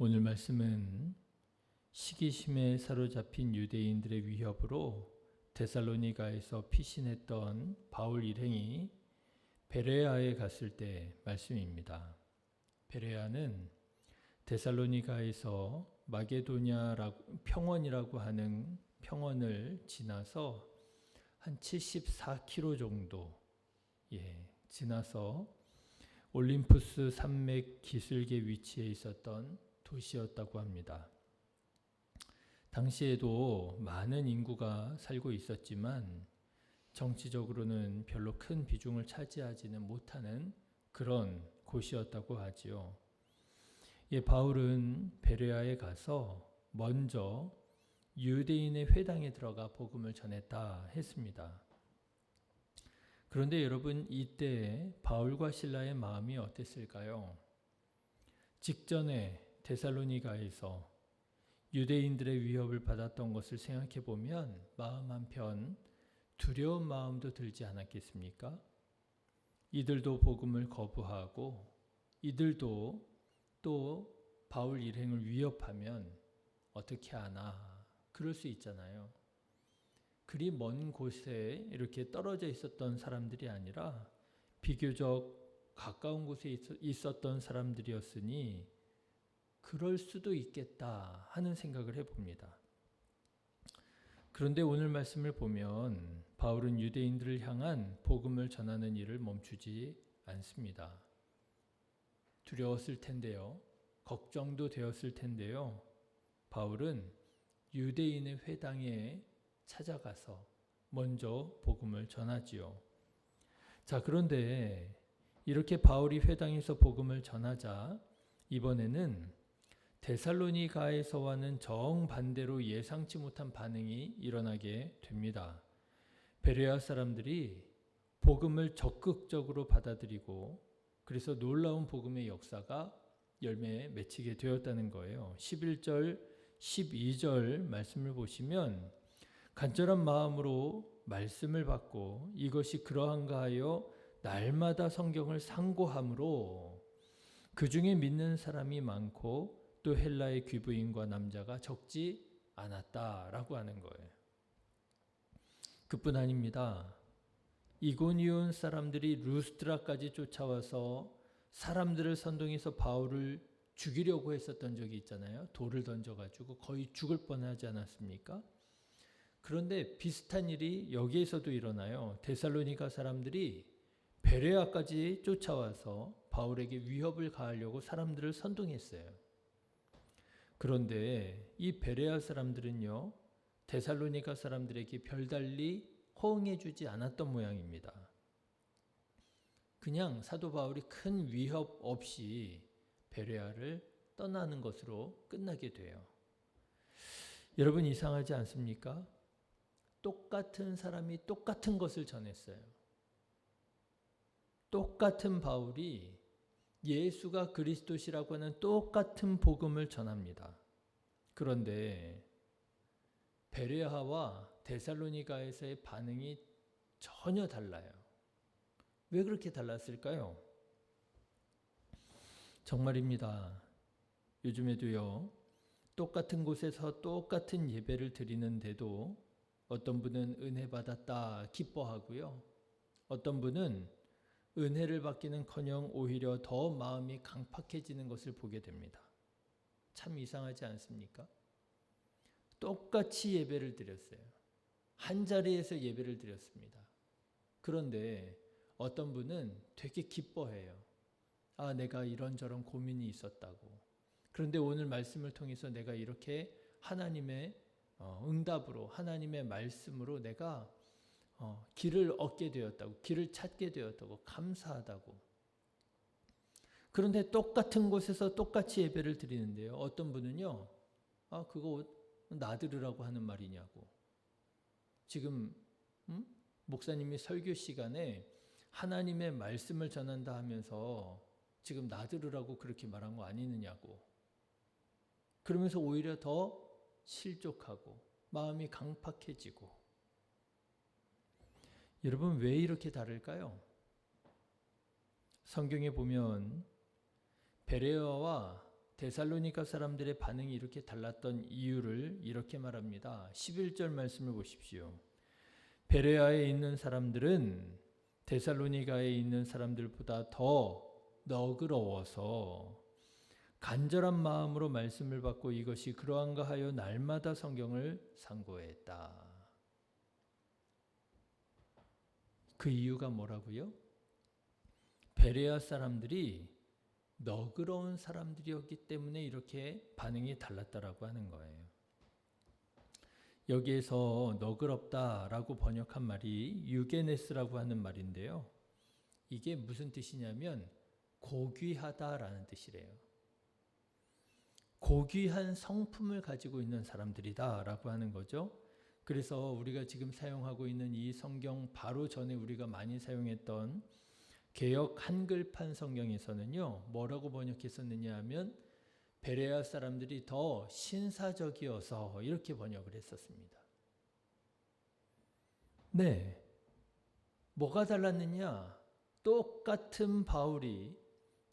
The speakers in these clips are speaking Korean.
오늘 말씀은 시기심에 사로잡힌 유대인들의 위협으로 데살로니가에서 피신했던 바울 일행이 베레아에 갔을 때 말씀입니다. 베레아는 데살로니가에서 마게도냐라고 평원이라고 하는 평원을 지나서 한 74km 정도 지나서 올림푸스 산맥 기슭에 위치해 있었던 도시였다고 합니다. 당시에도 많은 인구가 살고 있었지만 정치적으로는 별로 큰 비중을 차지하지는 못하는 그런 곳이었다고 하지요. 바울은 베레아에 가서 먼저 유대인의 회당에 들어가 복음을 전했다 했습니다. 그런데 여러분, 이때 바울과 실라의 마음이 어땠을까요? 직전에 데살로니가에서 유대인들의 위협을 받았던 것을 생각해 보면 마음 한편 두려운 마음도 들지 않았겠습니까? 이들도 복음을 거부하고 이들도 또 바울 일행을 위협하면 어떻게 하나, 그럴 수 있잖아요. 그리 먼 곳에 이렇게 떨어져 있었던 사람들이 아니라 비교적 가까운 곳에 있었던 사람들이었으니 그럴 수도 있겠다 하는 생각을 해봅니다. 그런데 오늘 말씀을 보면 바울은 유대인들을 향한 복음을 전하는 일을 멈추지 않습니다. 두려웠을 텐데요. 걱정도 되었을 텐데요. 바울은 유대인의 회당에 찾아가서 먼저 복음을 전하지요. 자, 그런데 이렇게 바울이 회당에서 복음을 전하자 이번에는 데살로니가에서와는 정반대로 예상치 못한 반응이 일어나게 됩니다. 베레아 사람들이 복음을 적극적으로 받아들이고 그래서 놀라운 복음의 역사가 열매에 맺히게 되었다는 거예요. 11절, 12절 말씀을 보시면 간절한 마음으로 말씀을 받고 이것이 그러한가 하여 날마다 성경을 상고함으로 그 중에 믿는 사람이 많고 또 헬라의 귀부인과 남자가 적지 않았다라고 하는 거예요. 그뿐 아닙니다. 이고니온 사람들이 루스드라까지 쫓아와서 사람들을 선동해서 바울을 죽이려고 했었던 적이 있잖아요. 돌을 던져가지고 거의 죽을 뻔하지 않았습니까? 그런데 비슷한 일이 여기에서도 일어나요. 데살로니가 사람들이 베레아까지 쫓아와서 바울에게 위협을 가하려고 사람들을 선동했어요. 그런데 이 베레아 사람들은요, 데살로니가 사람들에게 별달리 호응해주지 않았던 모양입니다. 그냥 사도 바울이 큰 위협 없이 베레아를 떠나는 것으로 끝나게 돼요. 여러분, 이상하지 않습니까? 똑같은 사람이 똑같은 것을 전했어요. 똑같은 바울이 예수가 그리스도시라고 하는 똑같은 복음을 전합니다. 그런데 베레아와 데살로니가에서의 반응이 전혀 달라요. 왜 그렇게 달랐을까요? 정말입니다. 요즘에도요, 똑같은 곳에서 똑같은 예배를 드리는데도 어떤 분은 은혜 받았다 기뻐하고요. 어떤 분은 은혜를 받기는커녕 오히려 더 마음이 강팍해지는 것을 보게 됩니다. 참 이상하지 않습니까? 똑같이 예배를 드렸어요. 한 자리에서 예배를 드렸습니다. 그런데 어떤 분은 되게 기뻐해요. 아, 내가 이런저런 고민이 있었다고. 그런데 오늘 말씀을 통해서 내가 이렇게 하나님의 응답으로, 하나님의 말씀으로 내가 길을 얻게 되었다고, 길을 찾게 되었다고, 감사하다고. 그런데 똑같은 곳에서 똑같이 예배를 드리는데요. 어떤 분은요, 아, 그거 나들으라고 하는 말이냐고. 지금 목사님이 설교 시간에 하나님의 말씀을 전한다 하면서 지금 나들으라고 그렇게 말한 거 아니느냐고. 그러면서 오히려 더 실족하고 마음이 강팍해지고. 여러분, 왜 이렇게 다를까요? 성경에 보면 베레아와 데살로니가 사람들의 반응이 이렇게 달랐던 이유를 이렇게 말합니다. 11절 말씀을 보십시오. 베레아에 있는 사람들은 데살로니가에 있는 사람들보다 더 너그러워서 간절한 마음으로 말씀을 받고 이것이 그러한가 하여 날마다 성경을 상고했다. 그 이유가 뭐라고요? 베레아 사람들이 너그러운 사람들이었기 때문에 이렇게 반응이 달랐다라고 하는 거예요. 여기에서 너그럽다라고 번역한 말이 유게네스라고 하는 말인데요. 이게 무슨 뜻이냐면 고귀하다라는 뜻이래요. 고귀한 성품을 가지고 있는 사람들이다라고 하는 거죠. 그래서 우리가 지금 사용하고 있는 이 성경 바로 전에 우리가 많이 사용했던 개역 한글판 성경에서는요. 뭐라고 번역했었느냐 하면 베레아 사람들이 더 신사적이어서 이렇게 번역을 했었습니다. 네. 뭐가 달랐느냐? 똑같은 바울이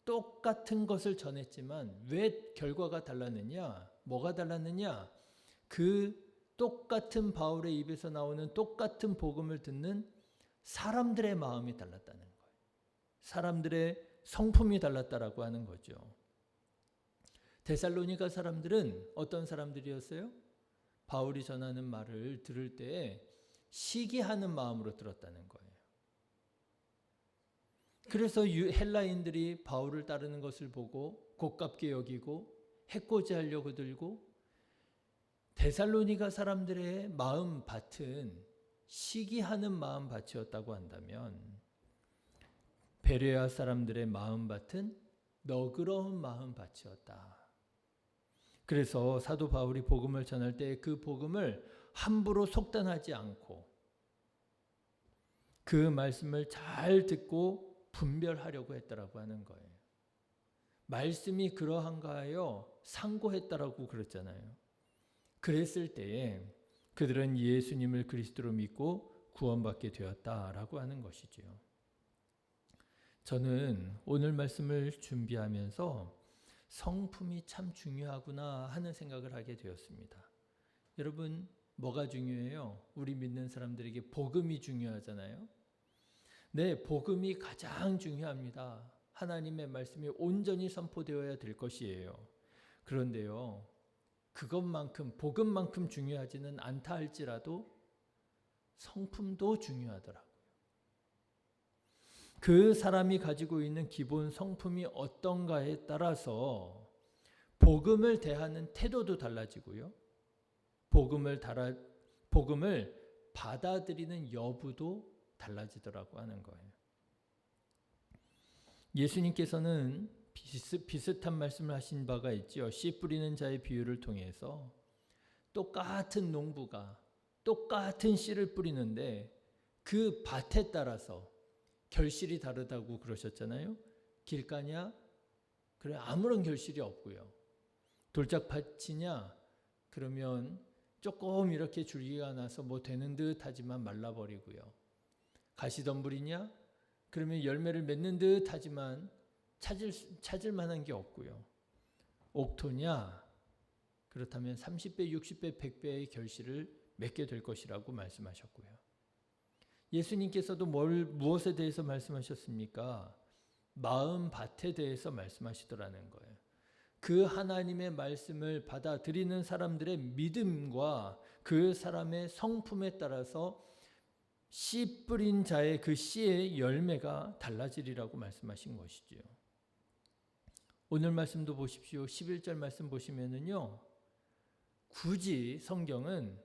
똑같은 것을 전했지만 왜 결과가 달랐느냐? 뭐가 달랐느냐? 그 똑같은 바울의 입에서 나오는 똑같은 복음을 듣는 사람들의 마음이 달랐다는 거예요. 사람들의 성품이 달랐다라고 하는 거죠. 데살로니가 사람들은 어떤 사람들이었어요? 바울이 전하는 말을 들을 때 시기하는 마음으로 들었다는 거예요. 그래서 헬라인들이 바울을 따르는 것을 보고 곱깝게 여기고 해코지하려고 들고 데살로니가 사람들의 마음밭은 시기하는 마음밭이었다고 한다면 베레아 사람들의 마음밭은 너그러운 마음밭이었다. 그래서 사도 바울이 복음을 전할 때 그 복음을 함부로 속단하지 않고 그 말씀을 잘 듣고 분별하려고 했다라고 하는 거예요. 말씀이 그러한가 하여 상고했다라고 그랬잖아요. 그랬을 때에 그들은 예수님을 그리스도로 믿고 구원받게 되었다라고 하는 것이지요. 저는 오늘 말씀을 준비하면서 성품이 참 중요하구나 하는 생각을 하게 되었습니다. 여러분, 뭐가 중요해요? 우리 믿는 사람들에게 복음이 중요하잖아요. 네, 복음이 가장 중요합니다. 하나님의 말씀이 온전히 선포되어야 될 것이에요. 그런데요, 그것만큼 복음만큼 중요하지는 않다 할지라도 성품도 중요하더라고요. 그 사람이 가지고 있는 기본 성품이 어떤가에 따라서 복음을 대하는 태도도 달라지고요. 복음을 받아들이는 여부도 달라지더라고 하는 거예요. 예수님께서는 비슷한 말씀을 하신 바가 있죠. 씨 뿌리는 자의 비유를 통해서 똑같은 농부가 똑같은 씨를 뿌리는데 그 밭에 따라서 결실이 다르다고 그러셨잖아요. 길가냐? 그래, 아무런 결실이 없고요. 돌짝밭이냐? 그러면 조금 이렇게 줄기가 나서 뭐 되는 듯 하지만 말라버리고요. 가시덤불이냐? 그러면 열매를 맺는 듯 하지만 찾을 만한 게 없고요. 옥토냐? 그렇다면 30배, 60배, 100배의 결실을 맺게 될 것이라고 말씀하셨고요. 예수님께서도 무엇에 대해서 말씀하셨습니까? 마음밭에 대해서 말씀하시더라는 거예요. 그 하나님의 말씀을 받아들이는 사람들의 믿음과 그 사람의 성품에 따라서 씨 뿌린 자의 그 씨의 열매가 달라지리라고 말씀하신 것이지요. 오늘 말씀도 보십시오. 11절 말씀 보시면은요. 굳이 성경은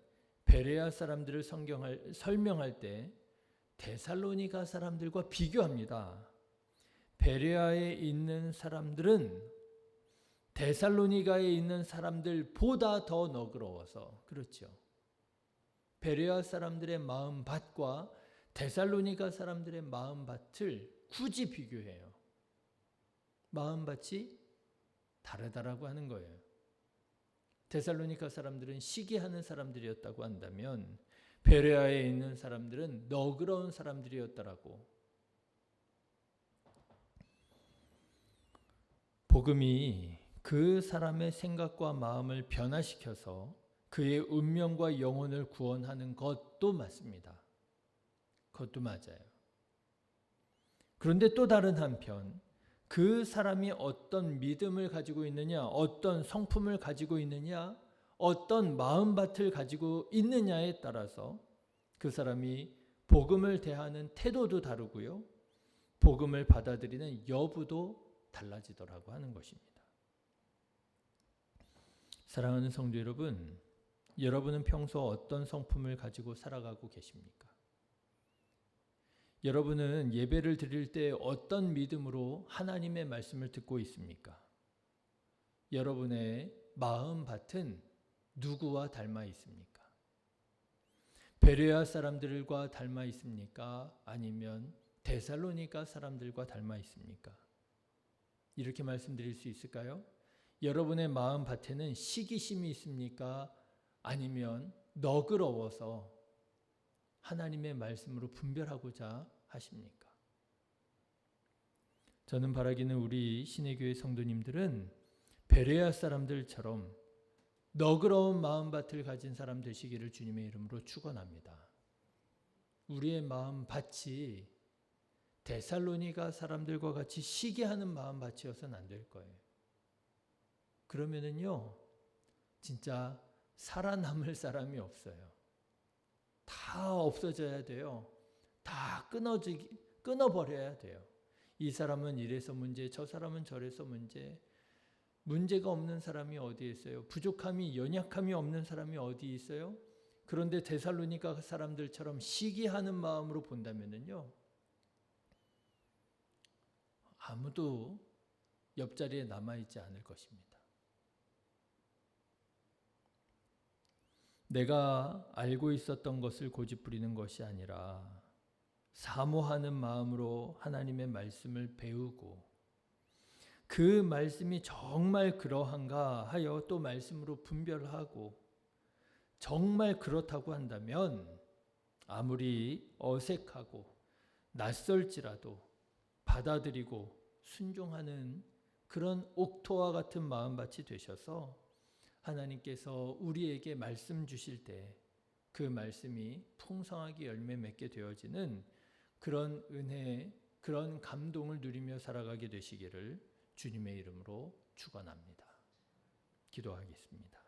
베레아 사람들을 설명할 때 데살로니가 사람들과 비교합니다. 베레아에 있는 사람들은 데살로니가에 있는 사람들보다 더 너그러워서 그렇죠. 베레아 사람들의 마음밭과 데살로니가 사람들의 마음밭을 굳이 비교해요. 마음밭이 다르다라고 하는 거예요. 데살로니가 사람들은 시기하는 사람들이었다고 한다면 베레아에 있는 사람들은 너그러운 사람들이었다라고. 복음이 그 사람의 생각과 마음을 변화시켜서 그의 운명과 영혼을 구원하는 것도 맞습니다. 그것도 맞아요. 그런데 또 다른 한편 그 사람이 어떤 믿음을 가지고 있느냐, 어떤 성품을 가지고 있느냐, 어떤 마음밭을 가지고 있느냐에 따라서 그 사람이 복음을 대하는 태도도 다르고요, 복음을 받아들이는 여부도 달라지더라고 하는 것입니다. 사랑하는 성도 여러분, 여러분은 평소 어떤 성품을 가지고 살아가고 계십니까? 여러분은 예배를 드릴 때 어떤 믿음으로 하나님의 말씀을 듣고 있습니까? 여러분의 마음밭은 누구와 닮아 있습니까? 베레아 사람들과 닮아 있습니까? 아니면 데살로니가 사람들과 닮아 있습니까? 이렇게 말씀드릴 수 있을까요? 여러분의 마음밭에는 시기심이 있습니까? 아니면 너그러워서 하나님의 말씀으로 분별하고자 하십니까? 저는 바라기는 우리 신의교회 성도님들은 베레아 사람들처럼 너그러운 마음밭을 가진 사람 되시기를 주님의 이름으로 축원합니다. 우리의 마음밭이 데살로니가 사람들과 같이 시기하는 마음밭이어서는 안 될 거예요. 그러면은요, 진짜 살아남을 사람이 없어요. 다 없어져야 돼요. 다 끊어버려야 돼요. 이 사람은 이래서 문제, 저 사람은 저래서 문제. 문제가 없는 사람이 어디 있어요? 부족함이, 연약함이 없는 사람이 어디 있어요? 그런데 데살로니가 사람들처럼 시기하는 마음으로 본다면요, 아무도 옆자리에 남아있지 않을 것입니다. 내가 알고 있었던 것을 고집부리는 것이 아니라 사모하는 마음으로 하나님의 말씀을 배우고 그 말씀이 정말 그러한가 하여 또 말씀으로 분별하고 정말 그렇다고 한다면 아무리 어색하고 낯설지라도 받아들이고 순종하는 그런 옥토와 같은 마음밭이 되셔서 하나님께서 우리에게 말씀 주실 때 그 말씀이 풍성하게 열매 맺게 되어지는 그런 은혜, 그런 감동을 누리며 살아가게 되시기를 주님의 이름으로 축원합니다. 기도하겠습니다.